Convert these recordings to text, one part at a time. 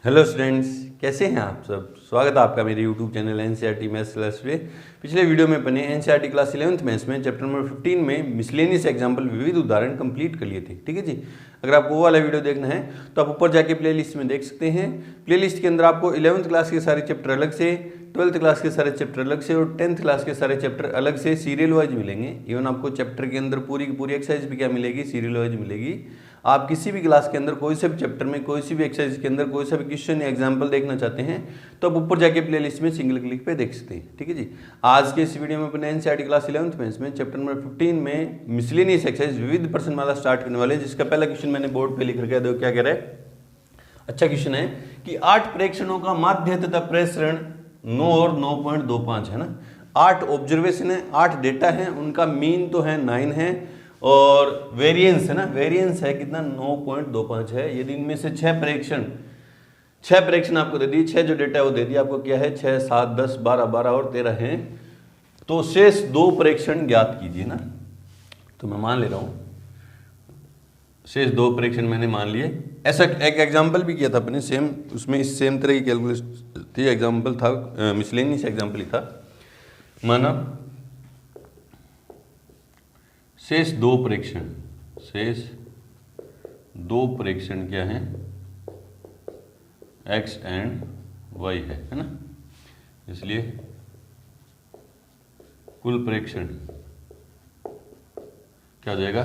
Hello students, कैसे हैं आप सब। स्वागत है आपका मेरे YouTube channel NCERT maths class में। पिछले वीडियो में अपने एनसीईआरटी क्लास 11th मैथ्स में चैप्टर नंबर 15 में मिसलेनियस एग्जाम्पल विविध उदाहरण कंप्लीट कर लिए थे। ठीक है जी। अगर आपको वो वाला वीडियो देखना है तो आप ऊपर जाके प्लेलिस्ट में देख सकते हैं। प्लेलिस्ट के अंदर आपको 11th क्लास के सारे चैप्टर अलग से, 12th क्लास के सारे चैप्टर अलग से और 10th क्लास के सारे चैप्टर अलग से सीरियल वाइज मिलेंगे। इवन आपको चैप्टर के अंदर पूरी की पूरी एक्सरसाइज भी क्या मिलेगी, सीरियल वाइज मिलेगी। आप किसी भी क्लास के अंदर कोई से भी चैप्टर में कोई सी भी एक्सरसाइज के अंदर कोई सा भी क्वेश्चन या एग्जांपल देखना चाहते हैं तो आप ऊपर जाके प्लेलिस्ट में सिंगल क्लिक पे देख सकते हैं। ठीक है जी। आज के इस वीडियो में अपने एनसीईआरटी क्लास 11th मैथ्स में चैप्टर नंबर 15 में मिसलेनियस एक्सरसाइज विविध पर्सनमाला स्टार्ट करने वाले, जिसका पहला क्वेश्चन मैंने बोर्ड पे लिख रखा है। देखो क्या कह रहा है। अच्छा क्वेश्चन है कि 8 प्रेक्षणों का माध्य तथा प्रसरण 9 और 9.25 है ना। 8 ऑब्जर्वेशन है, 8 डेटा है, उनका मीन तो है 9 है और वेरिएंस है ना, वेरिएंस है कितना 9.25 है। यदि इनमें से 6 प्रेक्षण आपको दे दी, 6 जो डेटा है वो दे दिया आपको, क्या है 6, 7, 10, 12, 12 और 13 हैं, तो शेष 2 प्रेक्षण ज्ञात कीजिए ना। तो मैं मान ले रहा हूँ शेष 2 प्रेक्षण मैंने मान लिए। ऐसा एक एग्जाम्पल भी किया था अपने सेम, उसमें इस सेम तरह की कैलकुलेशन थी। एग्जाम्पल था मिसलेनियस एग्जाम्पल ही था। माना शेष 2 प्रेक्षण क्या है, x एंड y है ना। इसलिए कुल प्रेक्षण क्या हो जाएगा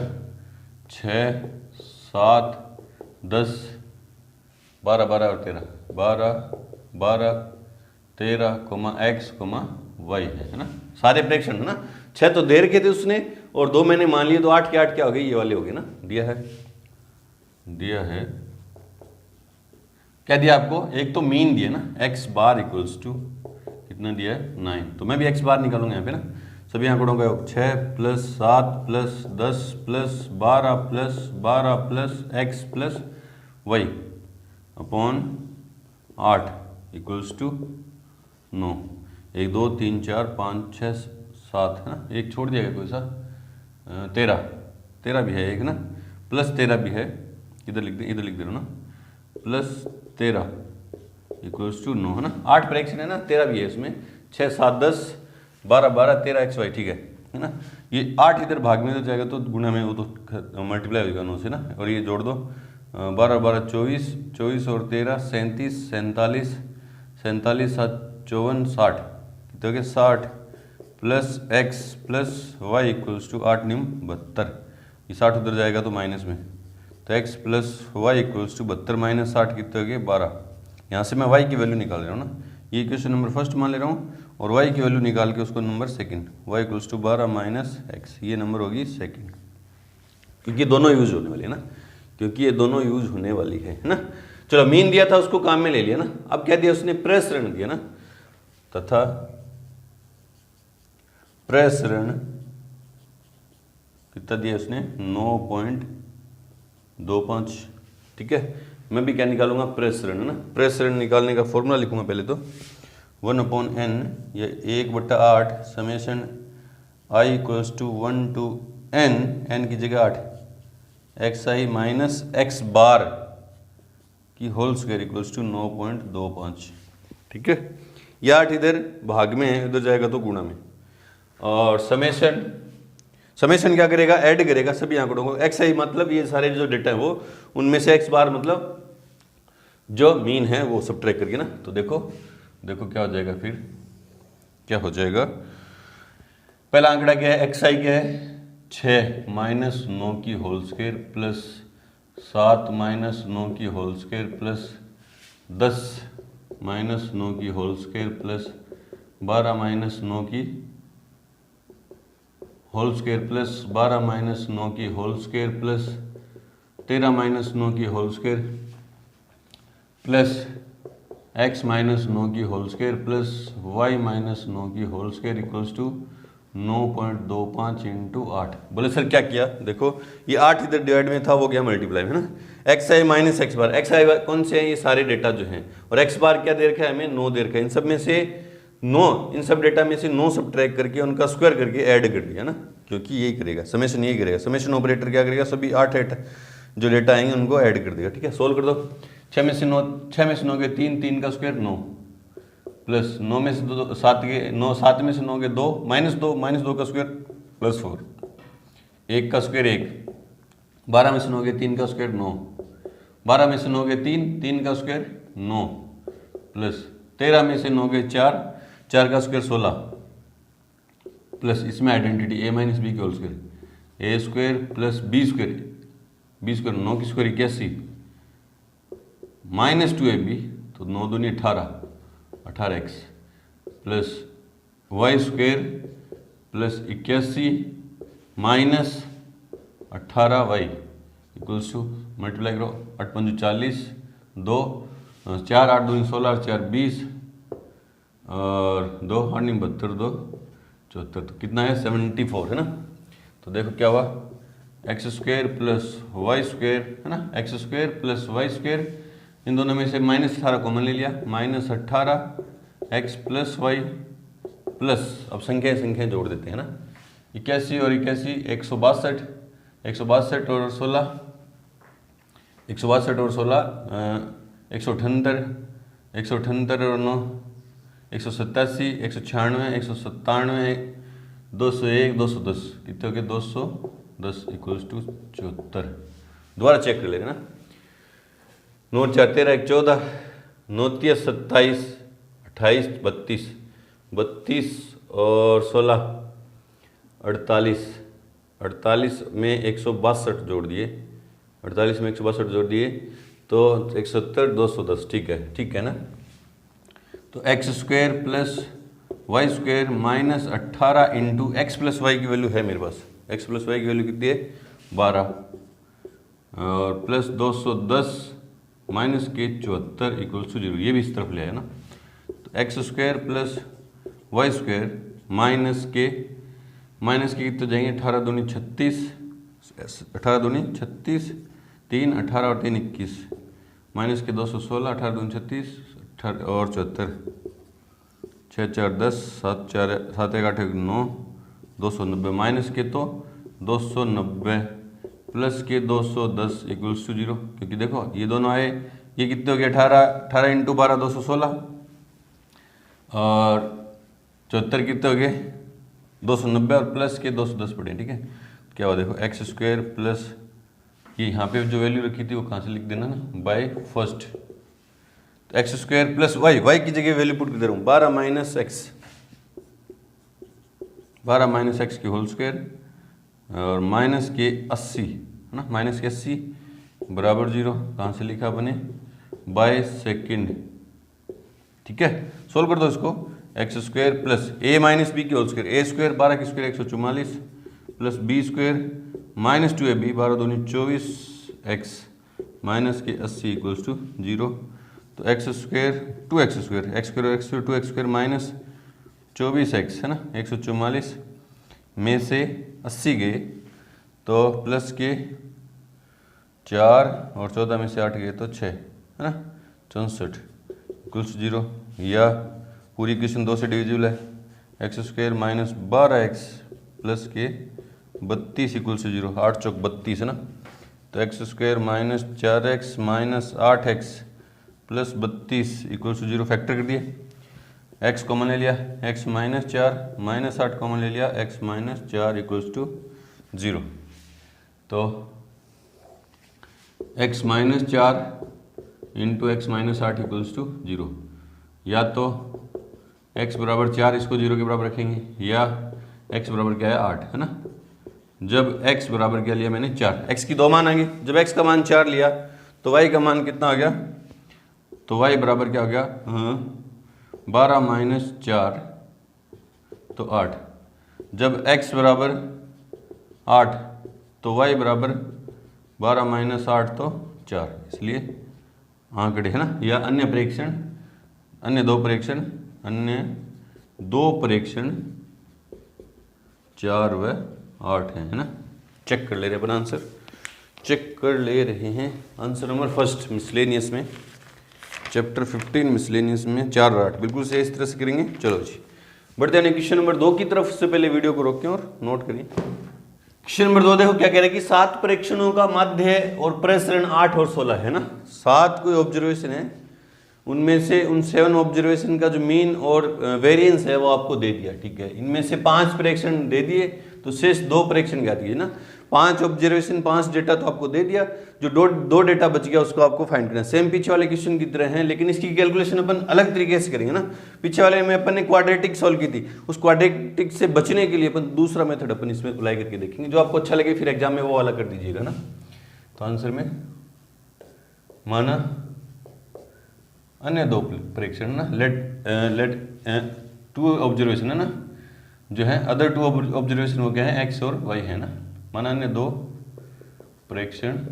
6, 7, 10, 12, 12 और 13, 12, 12, 13, x, y है ना। सारे प्रेक्षण है ना। 6 तो दे रखे थे उसने और 2 मैंने मान लिए, तो 8 के 8 क्या हो गए, ये वाले हो गए ना। दिया है क्या दिया आपको, एक तो मीन दिया ना, x बार इक्वल्स टू कितना दिया है 9। तो मैं भी x बार निकालूंगा यहाँ पे ना। सभी आंकड़ों का 6 + 7 + 10 + 12 + 12 + x + y upon 8 equals to 9। 1, 2, 3, 4, 5, 6, 7 है ना। एक छोड़ दिया गया कोई सा, 13 भी है एक ना, प्लस 13 भी है, इधर लिख दे रहा हूँ ना, +13 इक्वल्स टू 9 है ना। 8 प्रेक्षण है ना, 13 भी है इसमें, 6, 7, 10, 12, 12, 13 x y, ठीक है ना। ये 8 इधर भाग में तो जाएगा तो गुणा में वो तो मल्टीप्लाई होगा 9 से ना, और ये जोड़ दो 12, 12, 24, 24 और 13 37, 47, 47, 7, 54, 60 कितने हो गए 60 plus x plus y equals to 8, 9, 72। ये 60 उधर जाएगा तो माइनस में, तो x plus y equals to 72 minus 60 कितने हो गए 12। यहाँ से मैं y की वैल्यू निकाल रहा हूँ ना। ये क्वेश्चन नंबर फर्स्ट मान ले रहा हूँ और y की वैल्यू निकाल के उसको number second, y equals to 12 minus x, ये नंबर होगी सेकंड, क्योंकि दोनों यूज होने वाली है ना, क्योंकि ये दोनों यूज होने वाली है ना। चलो मीन दिया था उसको काम में ले लिया ना। अब क्या दिया उसने, प्रसरण दिया ना, तथा प्रसरण कितना दिया उसने 9.25। ठीक है। मैं भी क्या निकालूंगा, प्रसरण है ना। प्रसरण निकालने का फॉर्मूला लिखूंगा पहले तो 1/n, ये 1/8 summation i equals to 1 to n की जगह 8 xi माइनस x बार की होल स्क्वायर इक्वल्स टू 9.25। ठीक है। ये 8 इधर भाग में है, उधर जाएगा तो गुणा में, और समेशन क्या करेगा, ऐड करेगा सभी आंकड़ों को। एक्स आई मतलब ये सारे जो डेटा है वो, उनमें से एक्स बार मतलब जो मीन है वो सब्ट्रैक्ट करके ना। तो देखो क्या हो जाएगा, फिर क्या हो जाएगा। पहला आंकड़ा क्या है, एक्स आई क्या है 6 माइनस 9 की होल स्क्वायर प्लस 7 माइनस 9 की होल स्क्वायर प्लस 10 माइनस 9 की होल स्क्वायर प्लस 12 माइनस 9 की होल स्क्वायर प्लस 12 माइनस 9 की होल स्क्वायर प्लस 13 माइनस 9 की whole square plus x minus 9 की whole square plus y minus 9 की whole square equals to 9.25 into 8। बोले sir क्या किया, देखो ये 8 इधर डिवाइड में था, वो गया मल्टीप्लाई में ना। X I minus X bar, x आई कौन से हैं, ये सारे डेटा जो हैं, और एक्स बार क्या दे रखा है हमें 9 दे रखा है। इन सब में से 9, इन सब डेटा में से 9 सब्ट्रैक्ट करके उनका स्क्वायर करके ऐड कर दिया ना, क्योंकि यही करेगा समेशन, यही करेगा समेशन ऑपरेटर क्या करेगा, सभी 8 जो डेटा आएंगे उनको ऐड कर देगा। ठीक है, सोल्व कर दो। 6 में से 9 के 3, 3 का स्क्वायर 9, प्लस 9 में से 2 7 के 9, 7 में से 9 के 2, -2 का स्क्वायर +4, 1 का स्क्वायर 1, 12 में से 9 के 3 का स्क्वायर 9, 12 में से 9 के 3, 3 का स्क्वायर 9, प्लस 13 में से 9 के 4, 4 का स्क्वायर 16, प्लस इसमें आइडेंटिटी a - b के whole square, a square plus b square, 9 की स्क्वायर 81, -2ab तो 9 दूनी 18x, plus y square plus 81 minus 18y equals to multiply करो 8 × 5 = 40, 2 4 8 दूनी 16 और 4 20 और 2 8 × 72 2 74, तो कितना है 74 है ना। तो देखो क्या हुआ, X square plus Y square है ना, X square plus Y square, इन दोनों में से -18 कॉमन ले लिया, -18 एक्स प्लस वाई प्लस, अब संख्या जोड़ देते हैं ना, 81 और 81 162, 162 और 16 162 और 16 178, 178 और 9 187, 196, 197, 201, 210, कितने हो गए 210 इक्वल्स टू 74। दोबारा चेक कर लेंगे ना, 9 4 13 1 14, 9 3 27, 28 32, 32 और 16 48, 48 में 162 जोड़ दिए, 48 में 162 जोड़ दिए तो 170 210, ठीक है ना। तो x square plus Y square -18 into x plus y की वैल्यू है मेरे पास, एक्स प्लस वाई की वैल्यू कितनी है 12 और प्लस 210 माइनस के 74 इक्वल्स टू 0, ये भी इस तरफ ले आया ना। तो x square plus Y square minus के कितने जाएंगे, 18 दूनी 36, 18 दूनी 36, 3 18 और 3 21, माइनस के 216, 18 दूनी 36 और 74, 6 4 10, 7 1 8 1 9, 290 माइनस के तो 290 प्लस के 210 इक्वल्स टू 0, क्योंकि देखो ये दोनों आए, ये कितने हो गए 18 इंटू 12 216 और 74 कितने हो गए 290 और प्लस के 210 पड़े, ठीक है। क्या हुआ देखो, एक्स स्क्वायर प्लस ये यहाँ पे जो वैल्यू रखी थी वो कहाँ से लिख देना ना, बाय फर्स्ट। तो एक्स स्क्वायर प्लस वाई की जगह वैल्यू पुट कर दे रहा हूँ 12 माइनस एक्स की होल स्क्वायर और माइनस के 80 है ना, माइनस के 80 बराबर 0, कहाँ से लिखा बने बाय सेकेंड, ठीक है। सोल्व कर दो इसको, x square plus a - b की होल स्क्वायर, a स्क्वायर 12 की square 144 plus b square -2ab 12 दूनी 24 x माइनस के 80 इक्वल्स टू 0। तो x square 2x square, x square 2x square minus 24x है ना, 144 में से 80 गए तो प्लस के 4 और 14 में से 8 गए तो 6 है ना, 64 इक्वल्स 0, या पूरी इक्वेशन 2 से डिविजिबल है, x square minus 12x plus के 32 इक्वल्स 0, 8 चौक 32 है ना। तो x square minus 4x minus 8x plus 32 equals 0, factor कर दिए, x कॉमन ले लिया, x -4 -8 कॉमन ले लिया, x -4 इक्वल्स टू 0। तो x -4 into x -8 equals to 0, या तो x बराबर 4 इसको 0 के बराबर रखेंगे, या x बराबर क्या है 8 है ना। जब x बराबर क्या लिया मैंने 4, x की 2 मान आएंगे, जब x का मान 4 लिया तो y का मान कितना हो गया, तो y बराबर क्या हो गया 12 माइनस 4 तो 8, जब x बराबर 8 तो y बराबर 12 माइनस 8 तो 4, इसलिए आंकड़े है ना, या अन्य दो परीक्षण 4 व 8 है ना। चेक कर ले रहे हैं आंसर, चेक कर ले रहे हैं आंसर नंबर फर्स्ट मिसलेनियस में, चैप्टर 15 मिसलेनियस में 4 और 8 बिल्कुल से इस तरह से करेंगे। चलो जी बढ़ते हैं क्वेश्चन नंबर 2 की तरफ। से पहले वीडियो को रोकें और नोट करिए। क्वेश्चन नंबर 2 देखो क्या कह रहे हैं कि 7 परीक्षणों का माध्य और प्रसरण 8 और 16 है ना, 7 कोई ऑब्जर्वेशन है, उनमें से उन 7 ऑब्जर्वेशन का जो मीन और वेरिएंस है वो आपको दे दिया, ठीक है। इनमें से 5 प्रेडिक्शन दे दिए तो शेष 2 प्रेडिक्शन क्या दिए ना, 5 ऑब्जर्वेशन 5 डेटा तो आपको दे दिया, जो दो डेटा बच गया उसको आपको फाइंड करना है। सेम पीछे वाले क्वेश्चन की तरह है, लेकिन इसकी कैलकुलेशन अपन अलग तरीके से करेंगे ना। पीछे वाले में अपन ने क्वाड्रेटिक सॉल्व की थी, उस क्वाड्रेटिक से बचने के लिए अपन दूसरा मेथड अपन इसमें अप्लाई करके देखेंगे, जो आपको अच्छा लगे फिर एग्जाम में वो वाला कर दीजिएगा ना। तो आंसर में माना अन्य 2 प्रेडिक्शन ना, लेट 2 ऑब्जर्वेशन है ना, जो है अदर 2 ऑब्जर्वेशन वो क्या है, एक्स और वाई है ना। माना अन्य 2 प्रेडिक्शन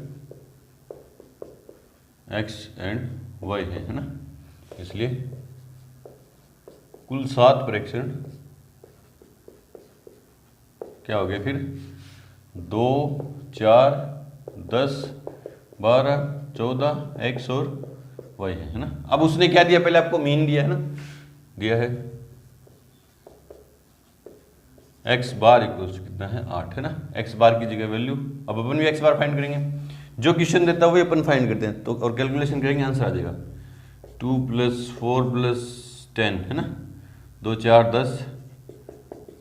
एक्स एंड वाई है ना, इसलिए कुल 7 प्रेडिक्शन क्या हो गया फिर, 2, 4, 10, 12, 14 एक्स और वाई है ना। अब उसने क्या दिया, पहले आपको मीन दिया है ना, दिया है एक्स बार इक्वल्स कितना है 8 है ना, एक्स बार की जगह वैल्यू, अब अपन भी एक्स बार फाइंड करेंगे, जो क्वेश्चन देता है वही अपन फाइंड करते हैं, तो और कैलकुलेशन करेंगे, आंसर आ जाएगा 2 + 4 + 10 है ना, 2, 4, 10,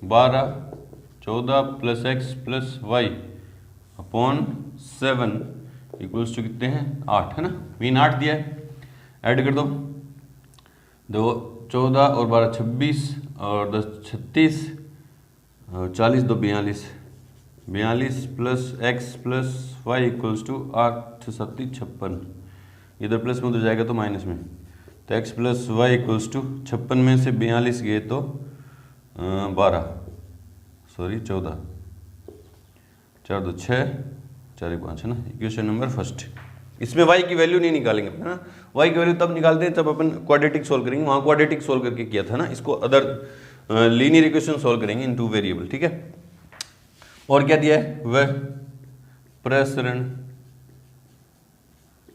12, 14 + x + y upon 7 equals to कितने हैं 8 है ना। मीन 8 दिया है, ऐड कर दो, 2, 14 और 12 26 और 10 36 और 40 2 42, 42 + x + y इक्वल्स टू 8 7 56, इधर प्लस में उधर जाएगा तो माइनस में, तो x + y इक्वल्स टू 56 में से 42 गए तो 14, 4 2 6, 4 1 5 है ना। इक्वेशन नंबर फर्स्ट, इसमें y की वैल्यू नहीं निकालेंगे है ना, y की वैल्यू तब निकालते हैं जब अपन क्वाड्रेटिक सोल्व करेंगे, वहाँ क्वाड्रेटिक सोल्व करके किया था ना, इसको अदर लीनियर इक्वेशन सोल्व करेंगे इन 2 वेरिएबल, ठीक है। और क्या दिया है, वह प्रसरण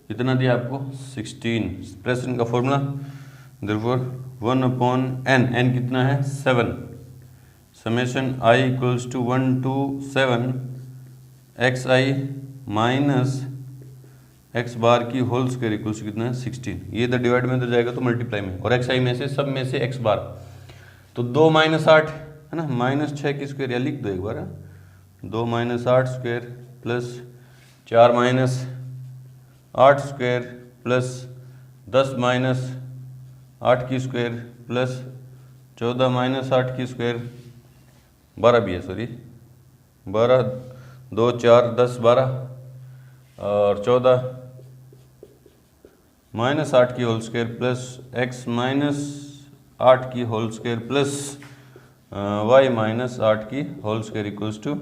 कितना दिया आपको 16, प्रसरण का फॉर्मूला देयरफॉर 1/n, n कितना है 7, summation i equals to 1 to 7 xi minus X bar की होल स्क्वायर इक्वल्स कितना है 16, ये इधर डिवाइड में इधर जाएगा तो मल्टीप्लाई में, और xi में से सब में से x बार, तो 2 - 8 है ना, -6 की स्क्वायर, या लिख दो एक बार, 2 - 8 स्क्वायर प्लस 4 - 8 स्क्वायर प्लस 10 - 8 की स्क्वायर प्लस 14 - 8 की स्क्वायर, 12 भी है सॉरी, 12 2 4 10 12 और 14 -8 की होल स्क्वायर प्लस x - 8 की होल स्क्वायर प्लस y - 8 की होल स्क्वायर इक्वल्स टू,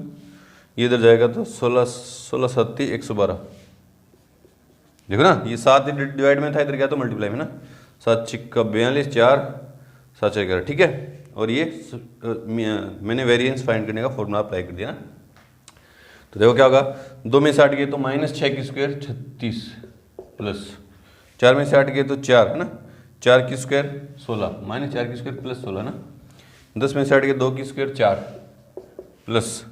ये इधर जाएगा तो 16 7 112, देखो ना, ये 7 डिवाइड में था, इधर गया तो मल्टीप्लाई में ना, 7 6 42 4 7 4 11, ठीक है। और ये मैंने वेरिएंस फाइंड करने का फॉर्मूला अप्लाई कर दिया ना, तो देखो क्या होगा, 2 में से 8 गए तो -6 की स्क्वायर 36 प्लस 4 में से 8 गए तो 4 है ना, 4 की स्क्वायर 16 -4 की स्क्वायर प्लस 16 ना, 10 में से 8 गए 2 की स्क्वायर 4 प्लस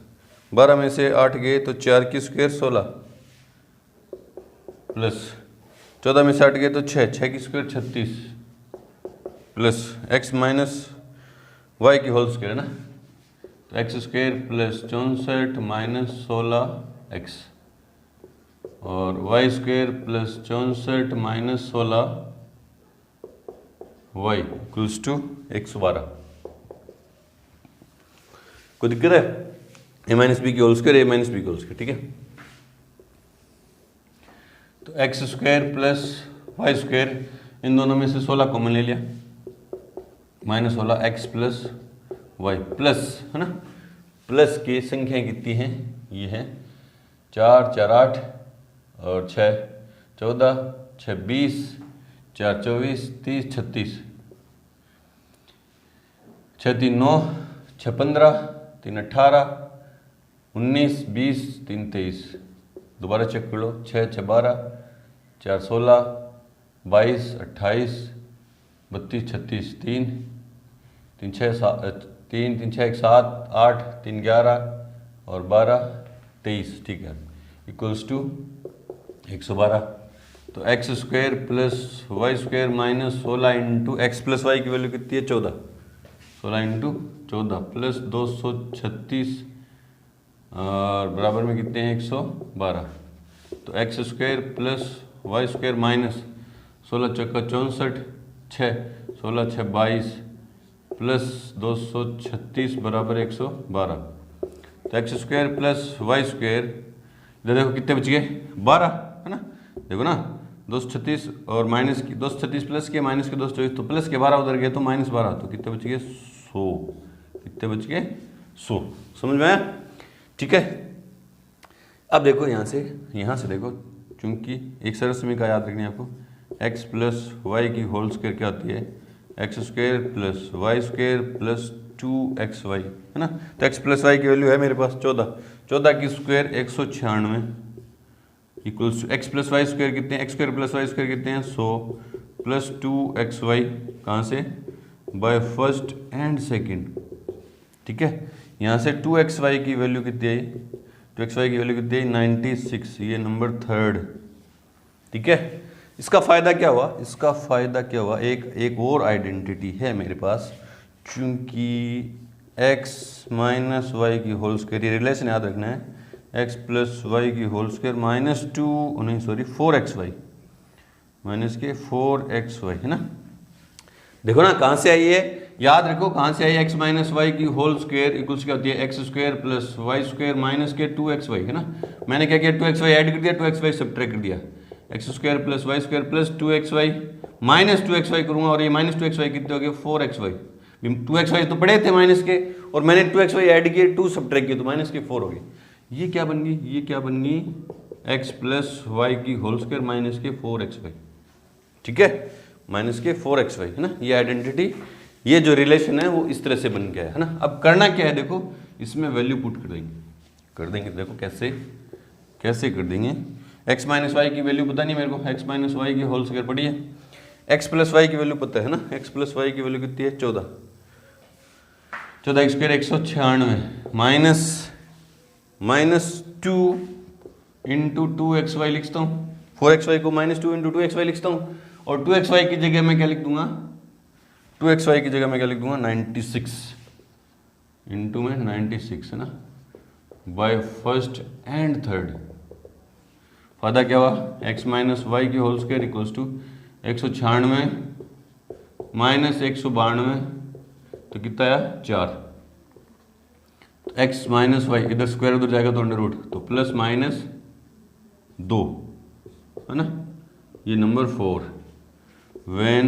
12 में से 8 गए तो 4 की स्क्वायर 16 प्लस 14 में से 8 गए तो 6 की स्क्वायर 36 प्लस x - y की होल स्क्वायर है ना, तो x square plus 64 minus 16x और Y square plus 64 minus 16y equals to 112। कोई दिक्कत है, a - b की होल स्क्वायर a - b की होल स्क्वायर, ठीक है। तो x square plus Y square, इन दोनों में से 16 कॉमन ले लिया, -16x प्लस वाई प्लस है ना, प्लस की संख्या कितनी है, ये है 4 4 8 और 6 14 6 20 4 24 30 36, 6 3 9 6 15 3 18 19 20 3 23, दोबारा चेक कर लो, 6 6 12 4 16 22 28 32 36 3 3 6 3 3 6 7 8 3 11 और 12 23, ठीक है, इक्वल्स टू 112। तो x square plus Y square minus 16 into x plus y की वैल्यू कितनी है 14, 16 इंटू 14 प्लस 236 और बराबर में कितने हैं 112। तो x square plus Y square minus 16 चौका 64 6 16 6 22 प्लस 236 बराबर 112। तो x square plus Y square इधर देखो कितने बच गए 12 है ना, देखो ना 236 और माइनस की 236 प्लस के माइनस के 224 तो प्लस के 12 उधर गए तो माइनस 12 तो कितने बच गए 100, कितने बच गए 100। समझ में आया? ठीक है। अब देखो यहाँ से देखो, चूंकि एक सरल समीकरण याद रखनी है आपको, x प्लस वाई की होल स्क्वायर क्या होती है x square plus Y square plus 2xy है ना। तो x प्लस वाई की वैल्यू है मेरे पास 14, 14 की square 196 equals to x plus Y square कितने हैं, x square plus Y square कितने हैं 100 प्लस 2xy कहाँ से बाय फर्स्ट एंड सेकंड। ठीक है, यहाँ से 2xy की वैल्यू कितनी आई, 2xy की वैल्यू कितनी आई 96, ये नंबर थर्ड। ठीक है, इसका फ़ायदा क्या हुआ, इसका फ़ायदा क्या हुआ, एक और आइडेंटिटी है मेरे पास, चूँकि x माइनस वाई की होल स्क्वायर, ये रिलेशन याद रखना है, x प्लस वाई की whole square minus 4xy minus के 4xy है ना। देखो ना कहाँ से आई है, याद रखो कहाँ से आई, x माइनस वाई की होल स्क्वायर इक्वल्स क्या होती है x square plus Y square minus के 2xy है ना। मैंने क्या किया 2xy ऐड कर दिया, 2xy सब्ट्रैक्ट कर दिया, x square plus Y square plus 2xy minus 2xy करूँगा और ये माइनस 2xy कितने हो गए 4xy, 2xy तो पड़े थे माइनस के और मैंने 2xy ऐड किए 2 सब्ट्रैक्ट किए तो माइनस के 4 हो गए। ये क्या बन गई, ये क्या बन गई x प्लस वाई की होल स्क्वायर माइनस के 4xy। ठीक है, माइनस के 4xy है ना। ये आइडेंटिटी, ये जो रिलेशन है वो इस तरह से बन गया है ना। अब करना क्या है, देखो इसमें वैल्यू पुट कर देंगे देखो कैसे कर देंगे। x माइनस वाई की वैल्यू पता नहीं मेरे को, x माइनस वाई की होल स्क्वायर पड़ी है, x प्लस वाई की वैल्यू पता है ना, x प्लस वाई की वैल्यू कितनी है 14, 14 x square 196 minus 2 into 2xy लिखता हूँ, 4xy को माइनस 2 इंटू 2xy लिखता हूँ और 2xy की जगह मैं क्या लिख दूंगा, 2xy की जगह मैं क्या लिख दूंगा 96 इंटू में 96 है ना, बाय फर्स्ट एंड थर्ड। फायदा क्या हुआ, x माइनस वाई की whole square equals to 196 minus 192 तो कितना आया 4, तो x माइनस वाई इधर स्क्वायर उधर जाएगा तो अंडर रूट, तो प्लस माइनस 2 है ना। ये number 4 when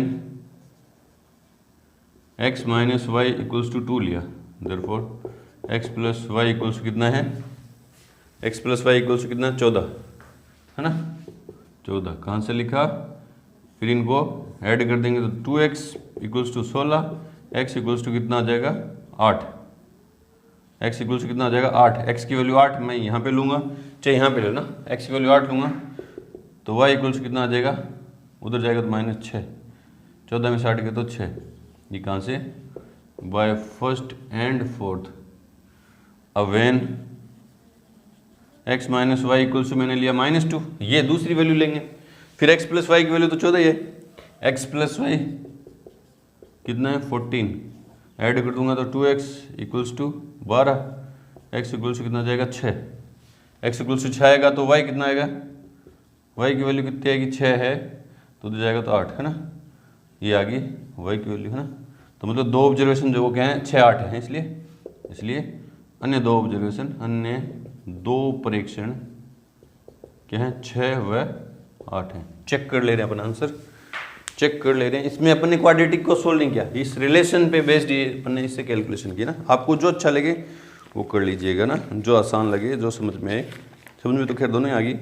x minus y equals to 2 लिया, therefore x plus y equals to कितना है, x plus y equals to कितना 14 है ना, 14 कहाँ से लिखा, फिर इनको ऐड कर देंगे तो 2x equals to 16, x equals to कितना आ जाएगा 8, x इक्वल्स टू कितना आ जाएगा 8, x की वैल्यू 8 मैं यहाँ पे लूँगा चाहे यहाँ पे लेना, x की वैल्यू 8 लूँगा तो y इक्वल्स टू कितना आ जाएगा, उधर जाएगा तो -6, 14 में 60 के तो 6, ये कहाँ से बाय फर्स्ट एंड फोर्थ। अब when x minus y equals to मैंने लिया -2, ये दूसरी वैल्यू लेंगे, फिर x प्लस वाई की वैल्यू तो 14 है, x प्लस वाई कितना है 14, ऐड कर दूंगा तो 2x equals to 12, x equals to कितना जाएगा 6, x इक्वल्स टू 6 आएगा तो y कितना आएगा, y की वैल्यू कितनी आएगी 6 है तो उधर जाएगा तो 8 है ना, ये आ गई y की वैल्यू है ना। तो मतलब 2 ऑब्जर्वेशन जो वो क्या है 6 8 है, इसलिए अन्य 2 ऑब्जर्वेशन, अन्य 2 परीक्षण क्या है 6 व 8 हैं। चेक कर ले रहे हैं अपन, आंसर चेक कर ले रहे हैं। इसमें अपन ने क्वाड्रेटिक को सोल्व नहीं किया, इस रिलेशन पे बेस्ड ये अपन ने इससे कैलकुलेशन की ना। आपको जो अच्छा लगे वो कर लीजिएगा ना, जो आसान लगे, जो समझ में आए। समझ में तो खैर दोनों ही आ गई।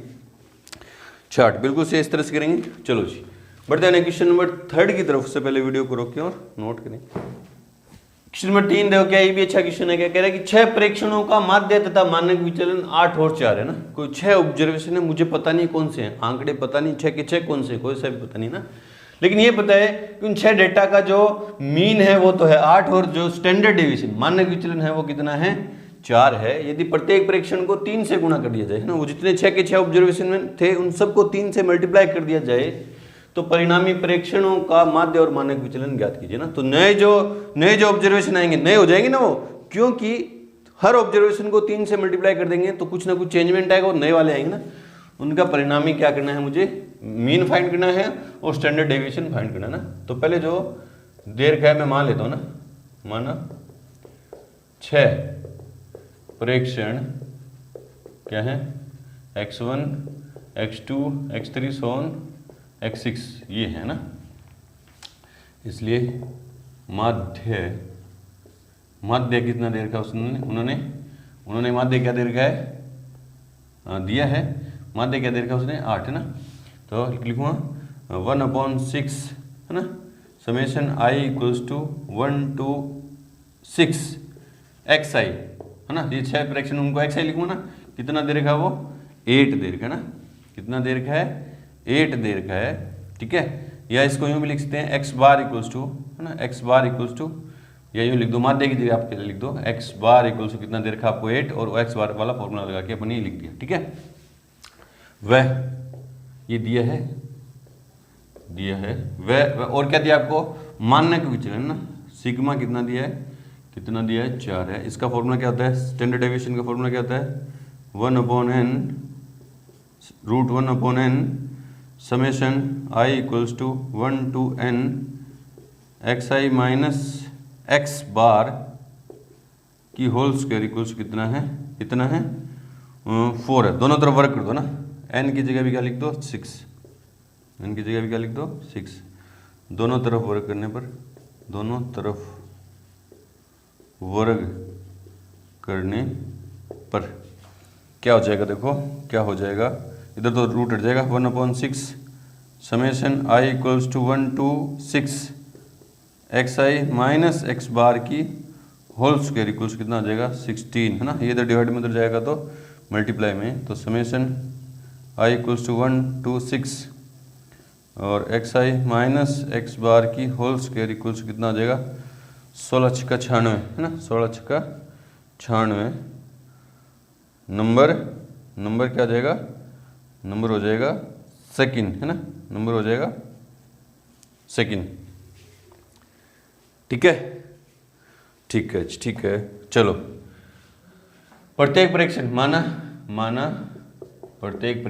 चार्ट बिल्कुल से इस तरह से करेंगे। चलो जी बढ़ते हैं क्वेश्चन नंबर 3 की तरफ। से पहले वीडियो को रोकें और नोट करें। क्वेश्चन नंबर 3 देखो, क्या ये भी अच्छा क्वेश्चन है। क्या कह रहा है कि 6 प्रेक्षणों का माध्य तथा मानक विचलन 8 और 4 है ना। कोई 6 ऑब्जर्वेशन है, मुझे पता नहीं कौन से हैं, आंकड़े पता नहीं 6 के 6 कौन से, कोई सा भी पता नहीं ना, लेकिन ये पता है कि उन 6 डेटा का जो मीन है वो तो है 8 और जो स्टैंडर्ड डेविएशन मानक विचलन है वो कितना है 4 है, यदि प्रत्येक प्रेक्षण को 3 से गुणा कर दिया जाए, है ना, वो जितने 6 के 6 ऑब्जर्वेशन में थे उन सबको 3 से मल्टीप्लाई कर दिया जाए तो परिणामी प्रेक्षणों का माध्य और मानक विचलन ज्ञात कीजिए ना। तो नए जो ऑब्जर्वेशन आएंगे नए हो जाएंगे ना वो, क्योंकि हर ऑब्जर्वेशन को 3 से मल्टीप्लाई कर देंगे तो कुछ ना कुछ चेंजमेंट आएगा और नए वाले आएंगे ना, उनका परिणामी क्या करना है, मुझे मीन फाइंड करना है और स्टैंडर्ड डेविएशन फाइंड करना है ना। तो पहले जो दीर्घ है मैं मान लेता हूँ ना, माना 6 प्रेक्षण क्या है, x1 x2 x3 सोन x6 ये है ना, इसलिए माध्य कितना देर का उन्होंने माध्य क्या देर का है दिया है, माध्य क्या देर का उसने 8 है ना। तो लिखूँगा 1/6 है ना, summation i equals to 1 to 6 xi है ना, ये 6 फ्रैक्शन उनको xi लिखूँगा ना, कितना देर का वो 8 देर का ना, कितना देर का है 8 देर का है, ठीक है। या इसको यूँ भी लिख सकते हैं x बार इक्वल्स टू है ना, x बार इक्वल्स टू, या यूँ लिख दो माध्य की जगह आप लिख दो x बार इक्वल्स टू कितना देर का आपको 8 और x बार वाला फॉर्मूला लगा के अपन ये लिख दिया, ठीक है। वह ये दिया है वह और क्या दिया आपको, मानक विचलन ना, सिग्मा कितना दिया है 4 है। इसका फॉर्मूला क्या होता है, स्टैंडर्ड डेविएशन का फॉर्मूला क्या होता है 1/n √1/n summation i equals to 1 to n xi minus x bar की होल स्क्वायर इक्वल्स कितना है 4 है। दोनों तरफ वर्क कर दो ना, n की जगह भी क्या लिख दो 6, n की जगह भी क्या लिख दो 6, दोनों तरफ वर्ग करने पर, दोनों तरफ वर्ग करने पर क्या हो जाएगा, देखो क्या हो जाएगा, इधर तो रूट हट जाएगा 1/6 summation i equals to 1 to 6 xi minus x bar की होल स्क्वायर इक्वल्स कितना हो जाएगा 16 है ना, ये इधर डिवाइड में उधर जाएगा तो मल्टीप्लाई में, तो summation i equals to 1 to 6 और xi माइनस x बार की होल स्क्वायर इक्वल्स कितना हो जाएगा 16 छक्का 96 है ना, 16 छक्का 96 नंबर क्या हो जाएगा, नंबर हो जाएगा सेकंड है ना, नंबर हो जाएगा सेकंड, ठीक है। चलो प्रत्येक प्रेक्षण माना प्रत्येक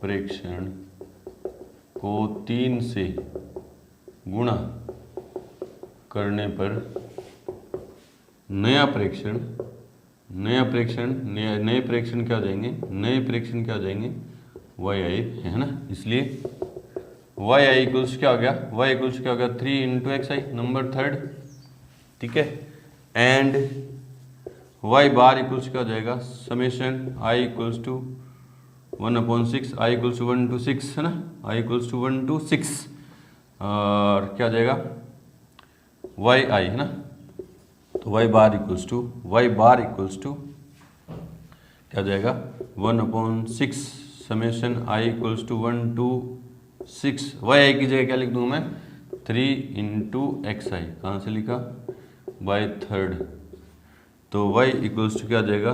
प्रेक्षण को 3 से गुणा करने पर नए प्रेक्षण क्या हो जाएंगे, yi है ना, इसलिए yi इक्वल्स क्या हो गया, 3 × xi नंबर थर्ड, ठीक है। एंड y बार इक्वल्स क्या हो जाएगा, summation i equals to 1/6 i equals to 1 to 6 है ना, i इक्वल्स टू 1 to 6 और क्या हो जाएगा yi है ना, तो y बार इक्वल्स टू क्या हो जाएगा 1/6 summation i equals to 1 to 6, yi की जगह क्या लिख दूंगा मैं 3 × xi, कहाँ से लिखा बाय थर्ड, तो y इक्वल्स टू क्या हो जाएगा,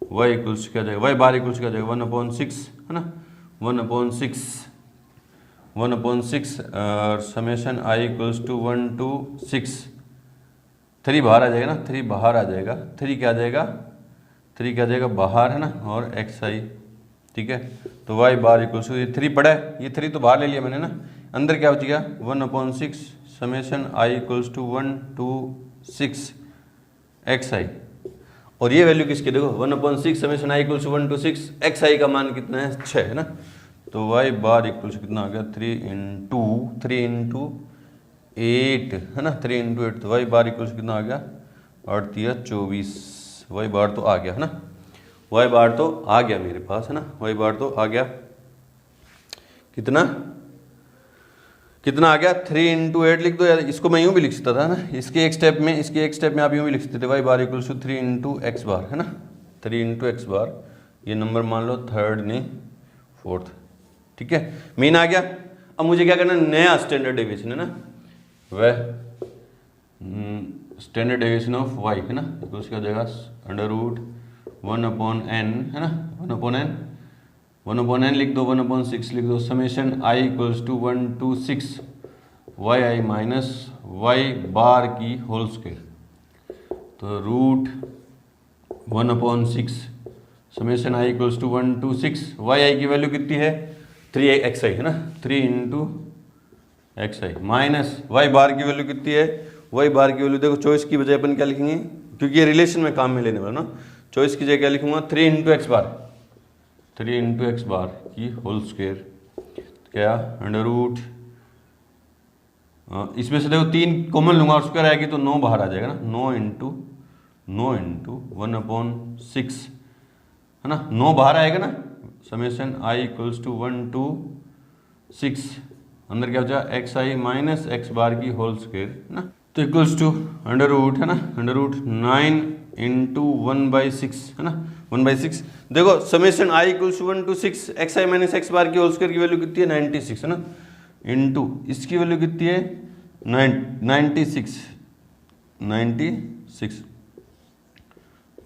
y बार इक्वल्स क्या हो जाएगा 1/6 है ना, 1/6 और summation i equals to 1 to 6, 3 बाहर आ जाएगा ना, 3 बाहर आ जाएगा, 3 क्या आ जाएगा बाहर है ना, और xi, ठीक है। तो y बार इक्वल्स टू ये 3 पड़ा है, ये 3 तो बाहर ले लिया मैंने ना, अंदर क्या बच गया 1/6 summation i equals to 1 to 6 xi, और ये वैल्यू किसकी देखो 1/6 summation i equals to 1 to 6 xi का मान कितना है 6 है ना, तो y बार इक्वल्स कितना आ गया 3 × 8 है ना, 3 × 8, तो y बार इक्वल्स कितना आ गया 8 × 24, y बार तो आ गया है ना, y बार तो आ गया मेरे पास है ना, y बार तो आ गया, कितना आ गया 3 × 8 लिख दो, या इसको मैं यूँ भी लिख सकता था ना, इसके एक स्टेप में आप यूँ भी लिख सकते थे y bar equals to 3 × x bar है ना, 3 × x बार, ये नंबर मान लो थर्ड ने फोर्थ, ठीक है, मीन आ गया। अब मुझे क्या करना है, नया स्टैंडर्ड डेविएशन है ना, वह स्टैंडर्ड डेविएशन ऑफ वाई है ना, तो उसका जाएगा अंडर रूट 1/n है ना, 1/n लिख दो, 1/6 लिख दो, summation I equals to 1 to 6 Y I minus Y bar की होल स्क्वायर। तो root 1/6 summation I equals to 1 to 6 Y I की वैल्यू कितनी है 3xi है ना, 3 into xi minus Y bar की वैल्यू कितनी है, वाई बार की वैल्यू देखो चॉइस की बजाय अपन क्या लिखेंगे, क्योंकि ये रिलेशन में काम में लेने वाला ना, चॉइस की जगह क्या लिखूंगा 3 into x बार, 3 into x बार की होल स्क्वायर, क्या अंडर रूट, इसमें से देखो 3 कॉमन लूंगा और स्क्वायर आएगी तो 9 बाहर आ जाएगा ना, 9 into 1/6 है ना, 9 बाहर आएगा ना, summation I equals to 1 to 6 अंदर क्या हो जाएगा X I minus X bar की होल स्क्वायर है ना, तो इक्वल्स टू अंडर रूट है ना, अंडर रूट 9 into 1/6 है ना, 1/6। देखो summation I equals to 1 to 6 X I minus X bar की होल स्क्वायर की वैल्यू कितनी है 96 है ना, इंटू इसकी वैल्यू कितनी है 96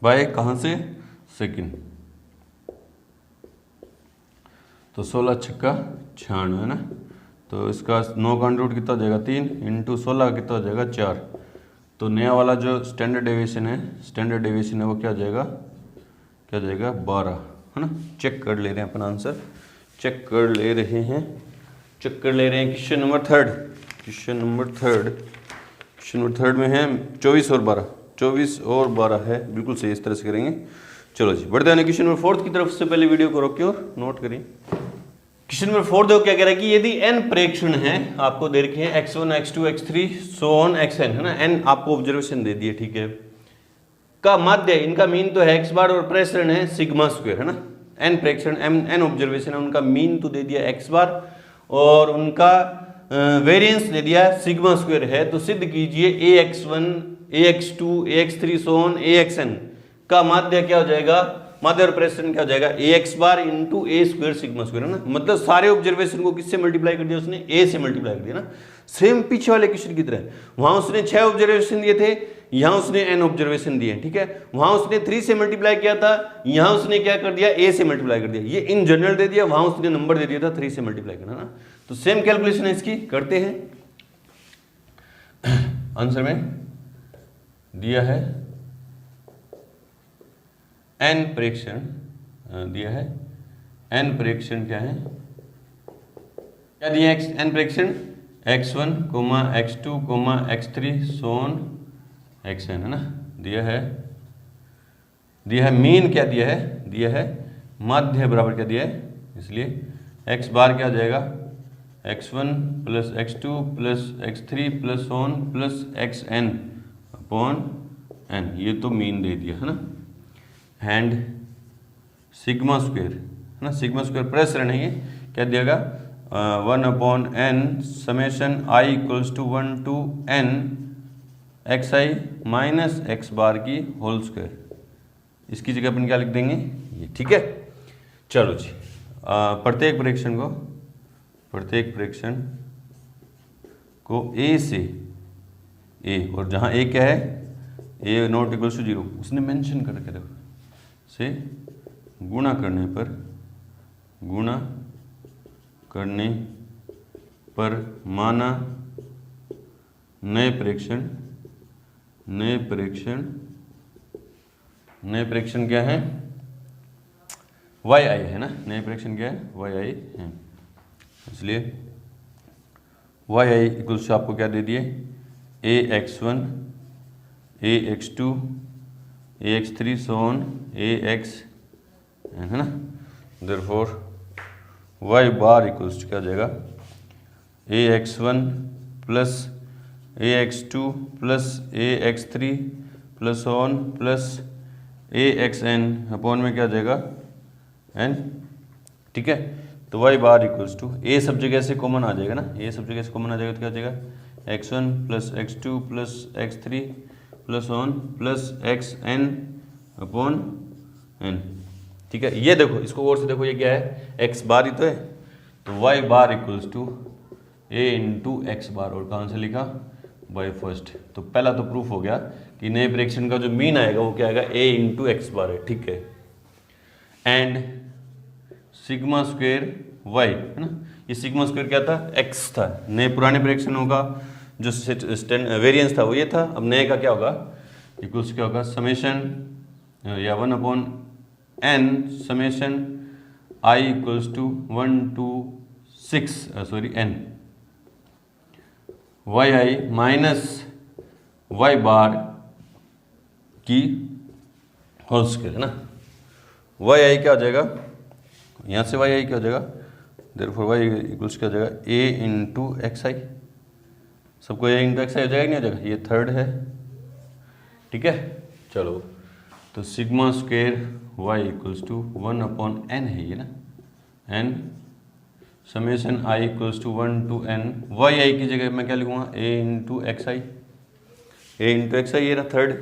बाय कहाँ से सेकंड, तो 16 छक्का 96 है ना, तो इसका 9 का अंडर रूट कितना हो जाएगा 3 इंटू 16 कितना हो जाएगा 4। तो नया वाला जो स्टैंडर्ड डेविएशन है वो क्या हो जाएगा 12 है ना। चेक कर ले रहे हैं अपन आंसर, चेक कर ले रहे हैं क्वेश्चन नंबर थर्ड में है 24 और 12 है, बिल्कुल सही, इस तरह से करेंगे। चलो जी बढ़ते हैं क्वेश्चन नंबर 4 की तरफ। से पहले वीडियो को रोकिए और नोट करिए। क्वेश्चन नंबर 4 देखो क्या कह रहा है कि यदि n प्रेक्षण है, आपको दे रखे हैं x1 x2 x3 so on xn है ना, n आपको ऑब्जर्वेशन दे दिए, ठीक है, का माध्य, इनका मीन तो है x बार और प्रेक्षण है सिग्मा स्क्वायर है ना, n प्रेक्षण n ऑब्जर्वेशन है, उनका मीन तो दे दिया x बार और उनका वेरिएंस दे दिया सिग्मा स्क्वायर है। तो सिद्ध कीजिए ax1 ax2 ax3 so on axn का माध्य क्या हो जाएगा, माध्य और प्रेक्षण क्या हो जाएगा ax bar into a square sigma square है ना, मतलब सारे ऑब्जर्वेशन को किससे मल्टीप्लाई कर दिया उसने, a से मल्टीप्लाई कर दिया ना, सेम पीछे वाले क्वेश्चन की तरह। वहां उसने 6 ऑब्जर्वेशन दिए थे, यहां उसने n ऑब्जर्वेशन दिए, ठीक है, वहां उसने 3 से मल्टीप्लाई किया था, यहां उसने क्या कर दिया a से मल्टीप्लाई कर दिया, ये इन जनरल दे दिया, वहां उसने नंबर दे दिया था 3 से मल्टीप्लाई करना ना। तो सेम कैलकुलेशन है इसकी, करते हैं। आंसर में दिया है n प्रेक्षण, दिया है n प्रेक्षण क्या है, क्या दिया है n प्रेक्षण x1, x2, x3 सोन xn है ना, दिया है मीन क्या दिया है माध्य बराबर क्या दिया है, इसलिए x बार क्या आ जाएगा x1 plus x2 plus x3 plus so on plus xn upon n, ये तो मीन दे दिया है ना। हैंड सिग्मा स्क्वायर है ना, सिग्मा स्क्वायर प्रेक्षण है, ये क्या दिएगा 1/n summation i equals to 1 to n xi minus x bar की होल स्क्वायर, इसकी जगह अपन क्या लिख देंगे ये, ठीक है। चलो जी प्रत्येक प्रेक्षण को a से a, और जहाँ a क्या है a नॉट इक्वल्स टू 0 उसने मेंशन करके देखो से गुणा करने पर माना नए प्रेक्षण क्या है yi है ना, नए प्रेक्षण क्या है yi है, इसलिए yi इक्वल्स आपको क्या दे दिए ax1 ax2 ax3 so on axn है ना। देयरफॉर y बार इक्वल्स क्या हो जाएगा ax1 plus ax2 plus ax3 plus on plus axn upon में क्या हो जाएगा n, ठीक है। तो y bar equals to a सब जगह से कॉमन आ जाएगा ना, a सब जगह से कॉमन आ जाएगा तो क्या हो जाएगा x1 plus x2 plus x3 plus on plus xn upon n, ठीक है। ये देखो इसको और से देखो, ये क्या है x बार ही तो है, तो y bar equals to a into X bar, और कहाँ से लिखा बाई फर्स्ट। तो पहला तो प्रूफ हो गया कि नए प्रेक्षण का जो मीन आएगा वो क्या आएगा, a इंटू एक्स बार है, ठीक है। एंड सिग्मा स्क्वेयर y है ना, ये सिग्मा स्क्वेयर क्या था, x था। नए पुराने प्रेक्षणों का जो वेरिएंस था वो ये था, अब नए का क्या होगा, इक्वल्स क्या होगा, समेशन या 1/n summation i equals to 1 to 6 n yi minus y bar की होल स्क्वायर है ना। yi क्या हो जाएगा, यहाँ से yi क्या हो जाएगा, देयरफॉर y इक्वल्स क्या हो जाएगा, a इंटू एक्स आई। सबको a इंटू एक्स आई हो जाएगा कि नहीं हो जाएगा, ये थर्ड है, ठीक है। चलो तो sigma square y equals to 1/n है ये ना, n summation i equals to 1 to n yi की जगह मैं क्या लिखूँगा, a into X I, a into X I ये ना थर्ड,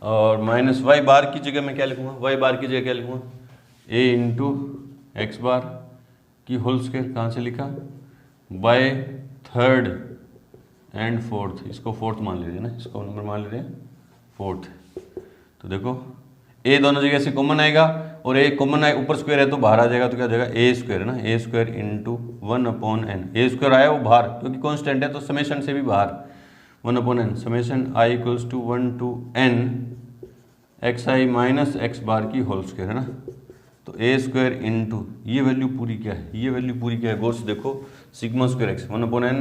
और माइनस y बार की जगह मैं क्या लिखूँगा, y बार की जगह क्या लिखूँगा, a इंटू एक्स बार की होल स्क्वायर। कहाँ से लिखा, बाय थर्ड एंड फोर्थ, इसको फोर्थ मान लीजिए ना, इसको नंबर मान लीजिए फोर्थ। तो देखो a दोनों जगह से कॉमन आएगा, और a कॉमन आए ऊपर स्क्वायर है तो बाहर आ जाएगा, तो क्या हो जाएगा, a स्क्वायर है ना, a square into 1/n। a square आया वो बाहर क्योंकि कॉन्स्टेंट है तो समेशन से भी बाहर 1/n summation i equals to 1 to n X I minus X bar की होल स्क्वायर है ना। तो a स्क्वायर इंटू ये वैल्यू पूरी क्या है, ये वैल्यू पूरी क्या है, गौर से देखो, sigma square X 1/n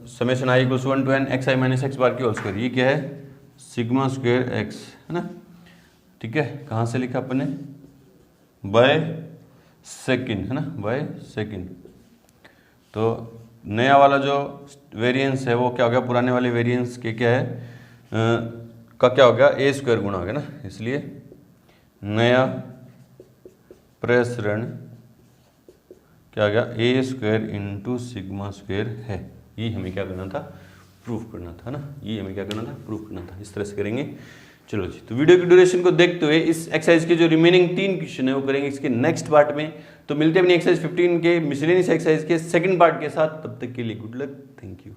summation i equals 1 to n X I minus X bar की होल स्क्वायर, ये क्या है, सिग्मा स्क्वायर एक्स है ना, ठीक है। कहाँ से लिखा अपने, बाय सेकेंड है ना, बाय सेकेंड। तो नया वाला जो वेरिएंस है वो क्या हो गया, पुराने वाले वेरिएंस के क्या है का क्या हो गया, a स्क्वायर गुणा हो गया ना, इसलिए नया प्रसरण क्या हो गया, a square into sigma square है। ये हमें क्या करना था, प्रूफ करना था ना, ये हमें क्या करना था, प्रूफ करना था। इस तरह से करेंगे। चलो जी, तो वीडियो की ड्यूरेशन को देखते हुए इस एक्सरसाइज के जो रिमेनिंग 3 क्वेश्चन है वो करेंगे इसके नेक्स्ट पार्ट में। तो मिलते हैं अपनी एक्सरसाइज 15 के मिसलेनियस एक्सरसाइज के सेकंड पार्ट के साथ, तब तक के लिए गुड लक, थैंक यू।